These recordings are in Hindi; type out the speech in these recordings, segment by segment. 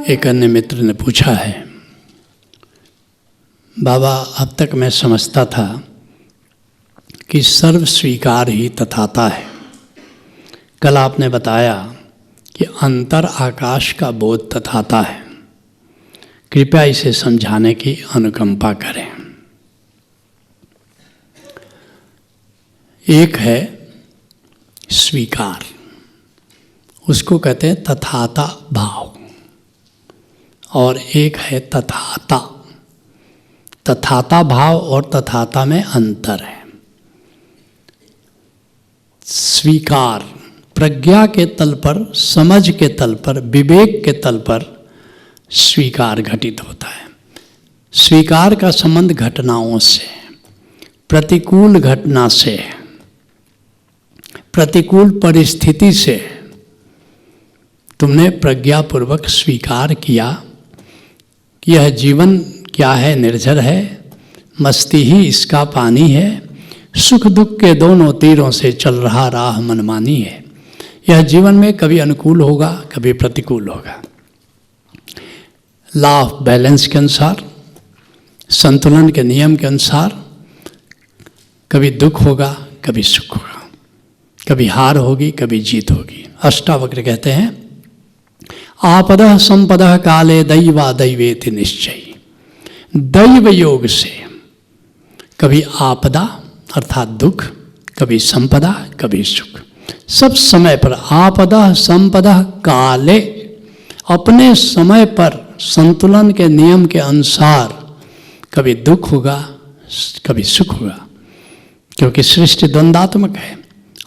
एक अन्य मित्र ने पूछा है, बाबा अब तक मैं समझता था कि सर्व स्वीकार ही तथाता है। कल आपने बताया कि अंतर आकाश का बोध तथाता है। कृपया इसे समझाने की अनुकंपा करें। एक है स्वीकार, उसको कहते हैं तथाता भाव, और एक है तथाता। तथाता भाव और तथाता में अंतर है। स्वीकार प्रज्ञा के तल पर, समझ के तल पर, विवेक के तल पर स्वीकार घटित होता है। स्वीकार का संबंध घटनाओं से, प्रतिकूल घटना से, प्रतिकूल परिस्थिति से तुमने प्रज्ञापूर्वक स्वीकार किया कि यह जीवन क्या है, निर्झर है, मस्ती ही इसका पानी है, सुख दुख के दोनों तीरों से चल रहा राह मनमानी है। यह जीवन में कभी अनुकूल होगा, कभी प्रतिकूल होगा। लॉ ऑफ बैलेंस के अनुसार, संतुलन के नियम के अनुसार कभी दुख होगा, कभी सुख होगा, कभी हार होगी, कभी जीत होगी। अष्टावक्र कहते हैं, आपदः संपदः काले दैवा दैवेति निश्चय। दैव योग से कभी आपदा अर्थात दुख, कभी संपदा, कभी सुख, सब समय पर। आपदा संपदा काले, अपने समय पर संतुलन के नियम के अनुसार कभी दुख होगा, कभी सुख होगा, क्योंकि सृष्टि द्वंदात्मक है।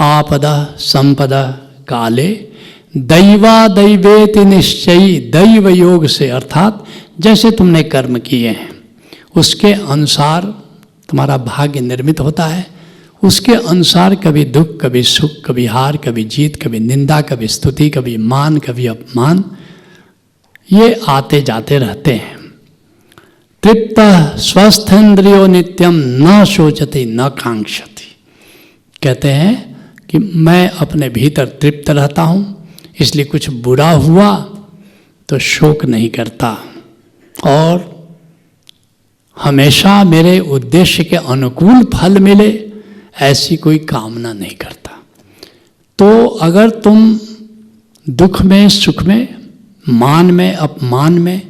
आपदा संपदा काले दैवा दैवेति निश्चयी। दैव योग से अर्थात जैसे तुमने कर्म किए हैं उसके अनुसार तुम्हारा भाग्य निर्मित होता है। उसके अनुसार कभी दुख, कभी सुख, कभी हार, कभी जीत, कभी निंदा, कभी स्तुति, कभी मान, कभी अपमान, ये आते जाते रहते हैं। तृप्तः स्वस्थेन्द्रियो नित्यम न शोचति न कांक्षति। कहते हैं कि मैं अपने भीतर तृप्त रहता हूँ, इसलिए कुछ बुरा हुआ तो शोक नहीं करता, और हमेशा मेरे उद्देश्य के अनुकूल फल मिले ऐसी कोई कामना नहीं करता। तो अगर तुम दुख में, सुख में, मान में, अपमान में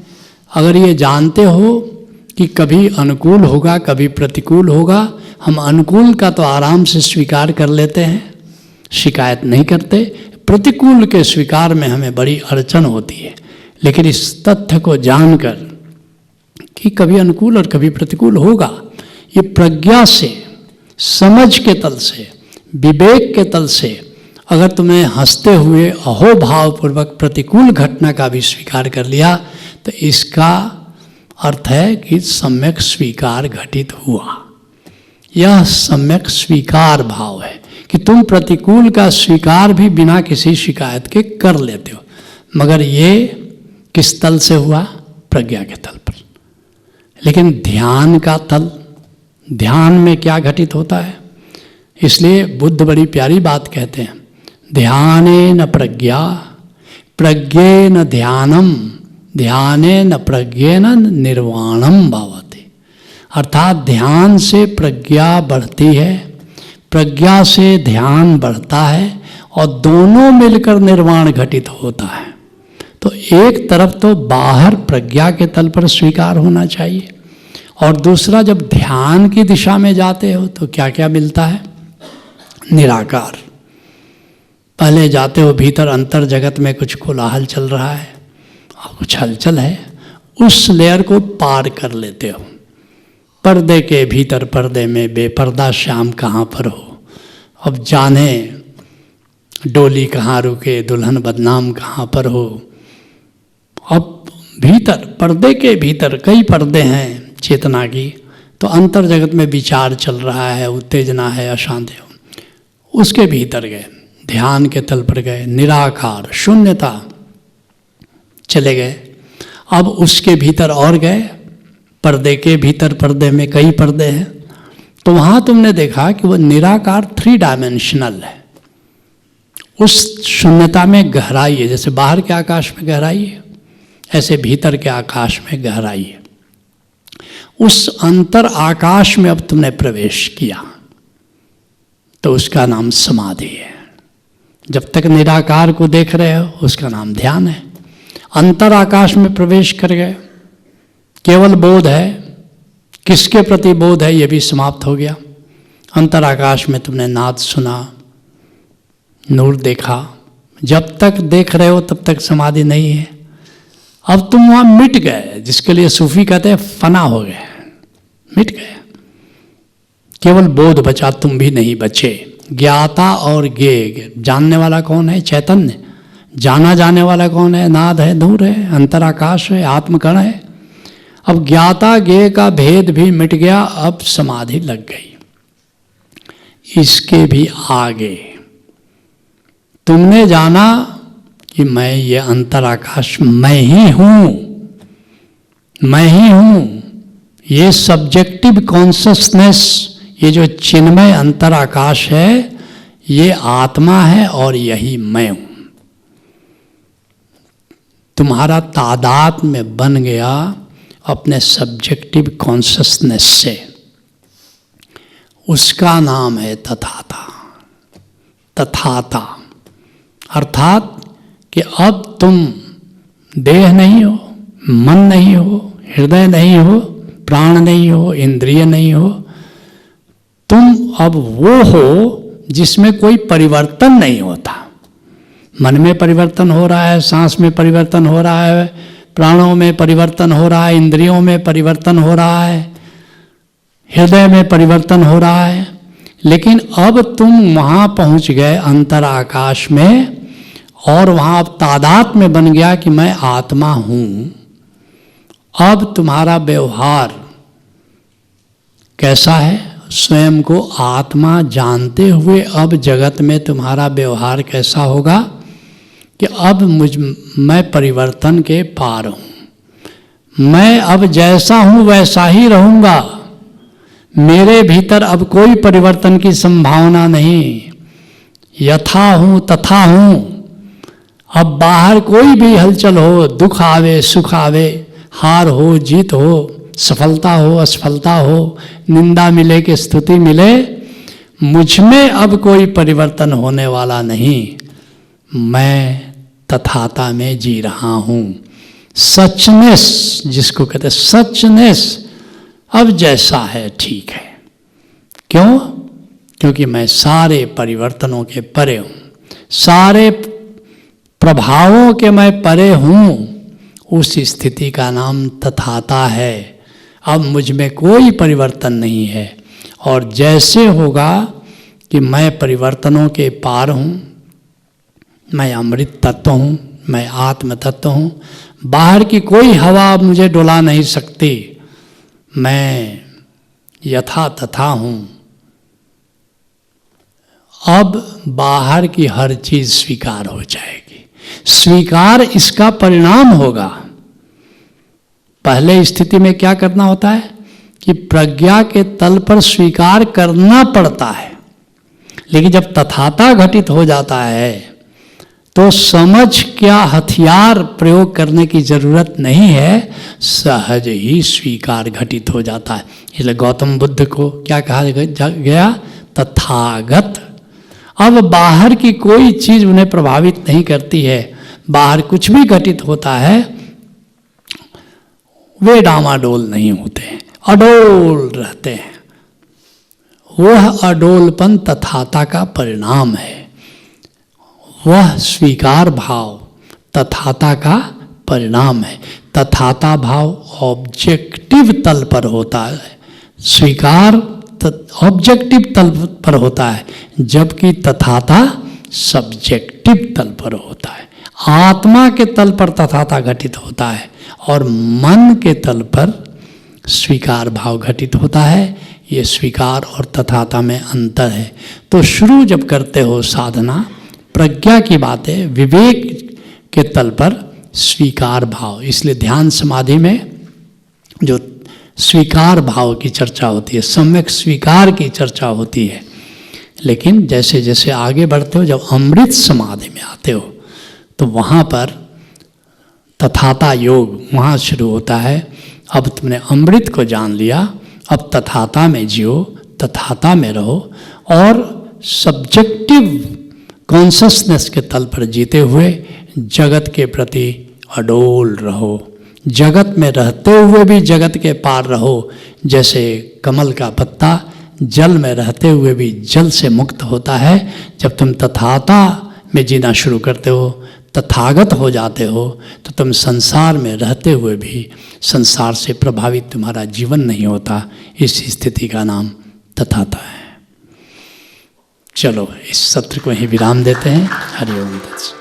अगर ये जानते हो कि कभी अनुकूल होगा, कभी प्रतिकूल होगा, हम अनुकूल का तो आराम से स्वीकार कर लेते हैं, शिकायत नहीं करते। प्रतिकूल के स्वीकार में हमें बड़ी अड़चन होती है। लेकिन इस तथ्य को जानकर कि कभी अनुकूल और कभी प्रतिकूल होगा, ये प्रज्ञा से, समझ के तल से, विवेक के तल से अगर तुमने हंसते हुए अहोभावपूर्वक प्रतिकूल घटना का भी स्वीकार कर लिया तो इसका अर्थ है कि सम्यक स्वीकार घटित हुआ। यह सम्यक स्वीकार भाव है कि तुम प्रतिकूल का स्वीकार भी बिना किसी शिकायत के कर लेते हो। मगर ये किस तल से हुआ? प्रज्ञा के तल पर। लेकिन ध्यान का तल, ध्यान में क्या घटित होता है? इसलिए बुद्ध बड़ी प्यारी बात कहते हैं, ध्यानेन प्रज्ञा प्रज्ञेन ध्यानम ध्यानेन प्रज्ञेन निर्वाणम भवति। अर्थात ध्यान से प्रज्ञा बढ़ती है, प्रज्ञा से ध्यान बढ़ता है, और दोनों मिलकर निर्वाण घटित होता है। तो एक तरफ तो बाहर प्रज्ञा के तल पर स्वीकार होना चाहिए, और दूसरा जब ध्यान की दिशा में जाते हो तो क्या क्या मिलता है? निराकार। पहले जाते हो भीतर, अंतर जगत में कुछ कोलाहल चल रहा है और कुछ हलचल है, उस लेयर को पार कर लेते हो। पर्दे के भीतर पर्दे में बेपर्दा श्याम कहाँ पर हो, अब जाने डोली कहाँ रुके, दुल्हन बदनाम कहाँ पर हो। अब भीतर, पर्दे के भीतर कई पर्दे हैं चेतना की, तो अंतर जगत में विचार चल रहा है, उत्तेजना है, अशांति हो, उसके भीतर गए, ध्यान के तल पर गए, निराकार शून्यता चले गए। अब उसके भीतर और गए, पर्दे के भीतर, पर्दे में कई पर्दे हैं, तो वहाँ तुमने देखा कि वो निराकार 3 डायमेंशनल है। उस शून्यता में गहराई है, जैसे बाहर के आकाश में गहराई है, ऐसे भीतर के आकाश में गहराई है। उस अंतर आकाश में अब तुमने प्रवेश किया तो उसका नाम समाधि है। जब तक निराकार को देख रहे हो उसका नाम ध्यान है। अंतर आकाश में प्रवेश कर गए, केवल बोध है, किसके प्रति बोध है ये भी समाप्त हो गया। अंतर आकाश में तुमने नाद सुना, नूर देखा, जब तक देख रहे हो तब तक समाधि नहीं है। अब तुम वहां मिट गए, जिसके लिए सूफी कहते हैं फना हो गए, मिट गए, केवल बोध बचा, तुम भी नहीं बचे। ज्ञाता और ज्ञेय, जानने वाला कौन है? चैतन्य। जाना जाने वाला कौन है? नाद है, नूर है, अंतर आकाश है, आत्मकण है। अब ज्ञाता ज्ञेय का भेद भी मिट गया, अब समाधि लग गई। इसके भी आगे तुमने जाना कि मैं ये अंतर आकाश मैं ही हूं, मैं ही हूं। ये सब्जेक्टिव कॉन्शसनेस, ये जो चिन्मय अंतर आकाश है, ये आत्मा है और यही मैं हूं। तुम्हारा तादाद में बन गया अपने सब्जेक्टिव कॉन्शसनेस से, उसका नाम है तथाता। तथाता अर्थात कि अब तुम देह नहीं हो, मन नहीं हो, हृदय नहीं हो, प्राण नहीं हो, इंद्रिय नहीं हो, तुम अब वो हो जिसमें कोई परिवर्तन नहीं होता। मन में परिवर्तन हो रहा है, सांस में परिवर्तन हो रहा है, प्राणों में परिवर्तन हो रहा है, इंद्रियों में परिवर्तन हो रहा है, हृदय में परिवर्तन हो रहा है, लेकिन अब तुम वहाँ पहुँच गए अंतर आकाश में, और वहाँ अब तादाद में बन गया कि मैं आत्मा हूँ। अब तुम्हारा व्यवहार कैसा है? स्वयं को आत्मा जानते हुए अब जगत में तुम्हारा व्यवहार कैसा होगा कि अब मैं परिवर्तन के पार हूँ, मैं अब जैसा हूँ वैसा ही रहूँगा, मेरे भीतर अब कोई परिवर्तन की संभावना नहीं, यथा हूँ तथा हूँ। अब बाहर कोई भी हलचल हो, दुख आवे सुख आवे, हार हो जीत हो, सफलता हो असफलता हो, निंदा मिले कि स्तुति मिले, मुझ में अब कोई परिवर्तन होने वाला नहीं। मैं तथाता में जी रहा हूँ। सचनेस जिसको कहते हैं, सचनेस अब जैसा है ठीक है। क्यों? क्योंकि मैं सारे परिवर्तनों के परे हूँ, सारे प्रभावों के मैं परे हूँ। उस स्थिति का नाम तथाता है। अब मुझ में कोई परिवर्तन नहीं है, और जैसे होगा कि मैं परिवर्तनों के पार हूँ, मैं अमृत तत्व हूँ, मैं आत्म तत्व हूँ, बाहर की कोई हवा मुझे डुला नहीं सकती, मैं यथा तथा हूँ। अब बाहर की हर चीज स्वीकार हो जाएगी। स्वीकार इसका परिणाम होगा। पहले स्थिति में क्या करना होता है कि प्रज्ञा के तल पर स्वीकार करना पड़ता है, लेकिन जब तथाता घटित हो जाता है तो समझ क्या हथियार प्रयोग करने की जरूरत नहीं है, सहज ही स्वीकार घटित हो जाता है। इसलिए गौतम बुद्ध को क्या कहा गया? तथागत। अब बाहर की कोई चीज उन्हें प्रभावित नहीं करती है, बाहर कुछ भी घटित होता है वे डामाडोल नहीं होते, अडोल रहते हैं। वह अडोलपन तथाता का परिणाम है, वह स्वीकार भाव तथाता का परिणाम है। तथाता भाव ऑब्जेक्टिव तल पर होता है, स्वीकार ऑब्जेक्टिव तल पर होता है, जबकि तथाता सब्जेक्टिव तल पर होता है। आत्मा के तल पर तथाता घटित होता है और मन के तल पर स्वीकार भाव घटित होता है। ये स्वीकार और तथाता में अंतर है। तो शुरू जब करते हो साधना, प्रज्ञा की बातें विवेक के तल पर स्वीकार भाव, इसलिए ध्यान समाधि में जो स्वीकार भाव की चर्चा होती है, सम्यक स्वीकार की चर्चा होती है। लेकिन जैसे जैसे आगे बढ़ते हो, जब अमृत समाधि में आते हो, तो वहाँ पर तथाता योग वहाँ शुरू होता है। अब तुमने अमृत को जान लिया, अब तथाता में जियो, तथाता में रहो और सब्जेक्टिव कॉन्शसनेस के तल पर जीते हुए जगत के प्रति अडोल रहो। जगत में रहते हुए भी जगत के पार रहो। जैसे कमल का पत्ता जल में रहते हुए भी जल से मुक्त होता है। जब तुम तथाता में जीना शुरू करते हो, तथागत हो जाते हो, तो तुम संसार में रहते हुए भी संसार से प्रभावित तुम्हारा जीवन नहीं होता। इस स्थिति का नाम तथाता है। चलो इस सत्र को ही विराम देते हैं। हरि ओम तत्सत।